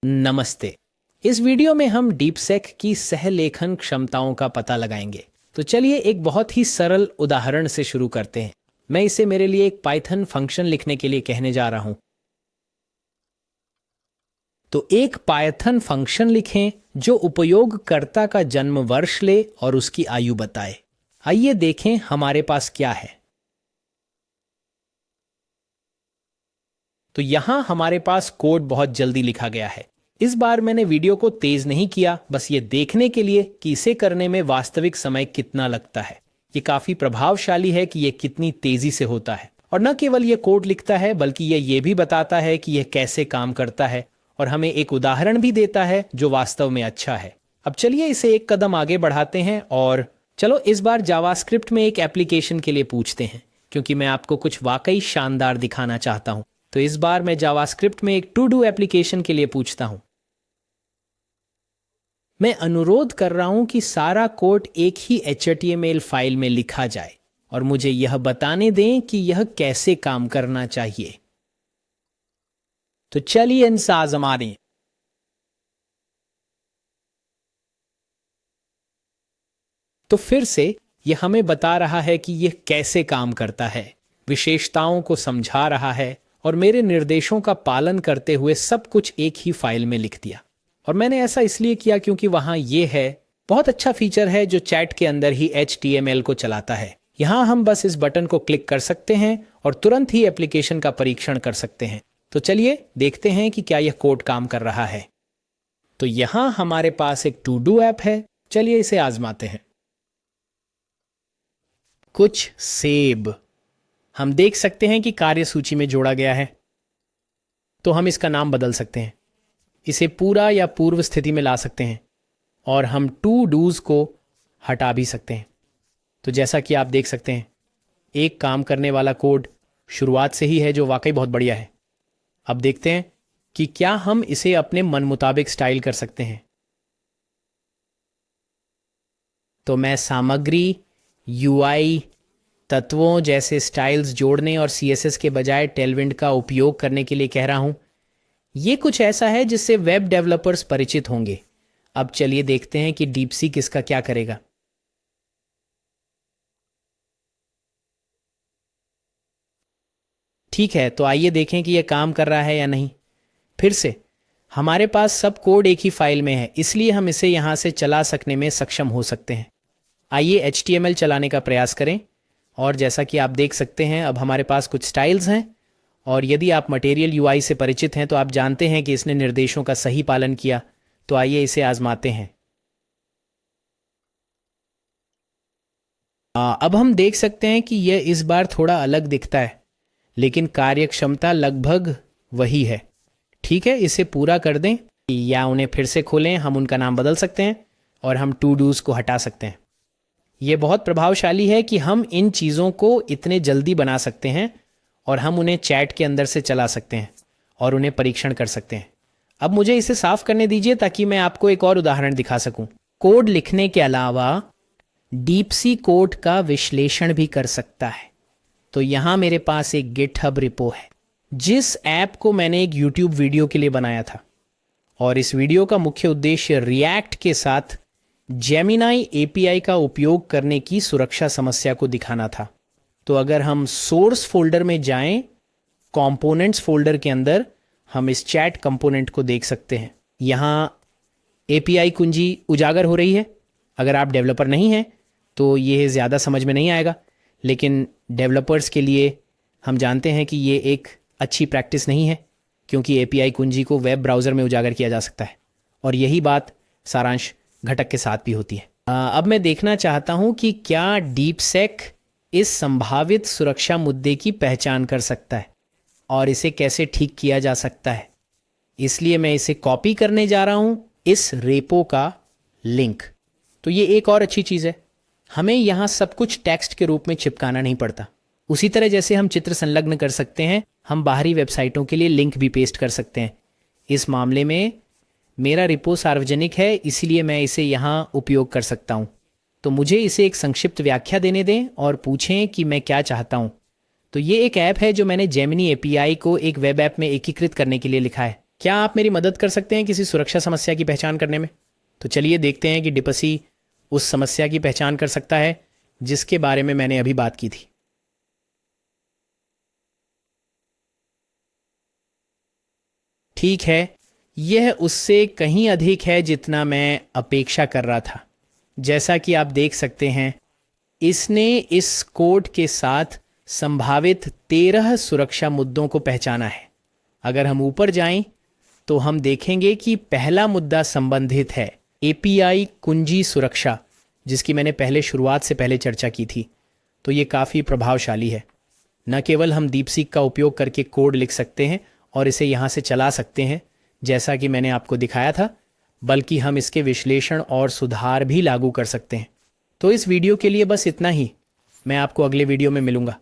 नमस्ते। इस वीडियो में हम डीपसेक की सहलेखन क्षमताओं का पता लगाएंगे। तो चलिए एक बहुत ही सरल उदाहरण से शुरू करते हैं। मैं इसे मेरे लिए एक पाइथन फंक्शन लिखने के लिए कहने जा रहा हूं। तो एक पाइथन फंक्शन लिखें जो उपयोगकर्ता का जन्म वर्ष ले और उसकी आयु बताए। आइए देखें हमारे पास क्या है। तो यहां हमारे पास कोड बहुत जल्दी लिखा गया है। इस बार मैंने वीडियो को तेज नहीं किया, बस ये देखने के लिए कि इसे करने में वास्तविक समय कितना लगता है। ये काफी प्रभावशाली है कि ये कितनी तेजी से होता है, और न केवल ये कोड लिखता है बल्कि ये भी बताता है कि यह कैसे काम करता है, और हमें एक उदाहरण भी देता है जो वास्तव में अच्छा है। अब चलिए इसे एक कदम आगे बढ़ाते हैं और चलो इस बार जावास्क्रिप्ट में एक एप्लीकेशन के लिए पूछते हैं, क्योंकि मैं आपको कुछ वाकई शानदार दिखाना चाहता हूं। तो इस बार मैं जावास्क्रिप्ट में एक टू डू एप्लीकेशन के लिए पूछता हूं। मैं अनुरोध कर रहा हूं कि सारा कोड एक ही HTML फाइल में लिखा जाए और मुझे यह बताने दें कि यह कैसे काम करना चाहिए। तो चलिए इनसे आजमा दें। तो फिर से यह हमें बता रहा है कि यह कैसे काम करता है, विशेषताओं को समझा रहा है और मेरे निर्देशों का पालन करते हुए सब कुछ एक ही फाइल में लिख दिया। और मैंने ऐसा इसलिए किया क्योंकि वहां यह है बहुत अच्छा फीचर है जो चैट के अंदर ही HTML को चलाता है। यहां हम बस इस बटन को क्लिक कर सकते हैं और तुरंत ही एप्लीकेशन का परीक्षण कर सकते हैं। तो चलिए देखते हैं कि क्या यह कोड काम कर रहा है। तो यहां हमारे पास एक टू डू ऐप है। चलिए इसे आजमाते हैं। कुछ सेब हम देख सकते हैं कि कार्य सूची में जोड़ा गया है। तो हम इसका नाम बदल सकते हैं, इसे पूरा या पूर्व स्थिति में ला सकते हैं, और हम टू डूज को हटा भी सकते हैं। तो जैसा कि आप देख सकते हैं, एक काम करने वाला कोड शुरुआत से ही है जो वाकई बहुत बढ़िया है। अब देखते हैं कि क्या हम इसे अपने मन मुताबिक स्टाइल कर सकते हैं। तो मैं सामग्री, UI, तत्वों जैसे स्टाइल्स जोड़ने और CSS के बजाय टेलविंड का उपयोग करने के लिए कह रहा हूं। ये कुछ ऐसा है जिससे वेब डेवलपर्स परिचित होंगे। अब चलिए देखते हैं कि डीपसीक इसका क्या करेगा। ठीक है, तो आइए देखें कि यह काम कर रहा है या नहीं। फिर से हमारे पास सब कोड एक ही फाइल में है, इसलिए हम इसे यहां से चला सकने में सक्षम हो सकते हैं। आइए HTML चलाने का प्रयास करें, और जैसा कि आप देख सकते हैं अब हमारे पास कुछ स्टाइल्स हैं, और यदि आप मटेरियल UI से परिचित हैं तो आप जानते हैं कि इसने निर्देशों का सही पालन किया। तो आइए इसे आजमाते हैं। अब हम देख सकते हैं कि यह इस बार थोड़ा अलग दिखता है, लेकिन कार्यक्षमता लगभग वही है। ठीक है, इसे पूरा कर दें या उन्हें फिर से खोलें। हम उनका नाम बदल सकते हैं और हम टू डूज को हटा सकते हैं। यह बहुत प्रभावशाली है कि हम इन चीज़ों को इतने जल्दी बना सकते हैं, और हम उन्हें चैट के अंदर से चला सकते हैं और उन्हें परीक्षण कर सकते हैं। अब मुझे इसे साफ करने दीजिए ताकि मैं आपको एक और उदाहरण दिखा सकूं। कोड लिखने के अलावा डीपसी कोड का विश्लेषण भी कर सकता है। तो यहां मेरे पास एक गिटहब रिपो है जिस ऐप को मैंने एक YouTube वीडियो के लिए बनाया था, और इस वीडियो का मुख्य उद्देश्य रिएक्ट के साथ जेमिनाई API का उपयोग करने की सुरक्षा समस्या को दिखाना था। तो अगर हम सोर्स फोल्डर में जाएं, कंपोनेंट्स फोल्डर के अंदर हम इस चैट कंपोनेंट को देख सकते हैं। यहाँ API कुंजी उजागर हो रही है। अगर आप डेवलपर नहीं हैं तो ये ज़्यादा समझ में नहीं आएगा, लेकिन डेवलपर्स के लिए हम जानते हैं कि ये एक अच्छी प्रैक्टिस नहीं है, क्योंकि API कुंजी को वेब ब्राउज़र में उजागर किया जा सकता है, और यही बात सारांश घटक के साथ भी होती है। अब मैं देखना चाहता हूँ कि क्या डीपसेक इस संभावित सुरक्षा मुद्दे की पहचान कर सकता है और इसे कैसे ठीक किया जा सकता है। इसलिए मैं इसे कॉपी करने जा रहा हूं, इस रेपो का लिंक। तो ये एक और अच्छी चीज़ है, हमें यहाँ सब कुछ टेक्स्ट के रूप में चिपकाना नहीं पड़ता। उसी तरह जैसे हम चित्र संलग्न कर सकते हैं, हम बाहरी वेबसाइटों के लिए लिंक भी पेस्ट कर सकते हैं। इस मामले में मेरा रिपो सार्वजनिक है, इसीलिए मैं इसे यहाँ उपयोग कर सकता हूँ। तो मुझे इसे एक संक्षिप्त व्याख्या देने दें और पूछें कि मैं क्या चाहता हूँ। तो ये एक ऐप है जो मैंने जेमिनी API को एक वेब ऐप में एकीकृत करने के लिए लिखा है। क्या आप मेरी मदद कर सकते हैं किसी सुरक्षा समस्या की पहचान करने में? तो चलिए देखते हैं कि डिपसी उस समस्या की पहचान कर सकता है जिसके बारे में मैंने अभी बात की थी। ठीक है, यह उससे कहीं अधिक है जितना मैं अपेक्षा कर रहा था। जैसा कि आप देख सकते हैं, इसने इस कोड के साथ संभावित 13 सुरक्षा मुद्दों को पहचाना है। अगर हम ऊपर जाएं तो हम देखेंगे कि पहला मुद्दा संबंधित है एपीआई कुंजी सुरक्षा, जिसकी मैंने पहले शुरुआत से पहले चर्चा की थी। तो ये काफ़ी प्रभावशाली है। न केवल हम डीपसीक का उपयोग करके कोड लिख सकते हैं और इसे यहाँ से चला सकते हैं जैसा कि मैंने आपको दिखाया था, बल्कि हम इसके विश्लेषण और सुधार भी लागू कर सकते हैं। तो इस वीडियो के लिए बस इतना ही। मैं आपको अगले वीडियो में मिलूंगा।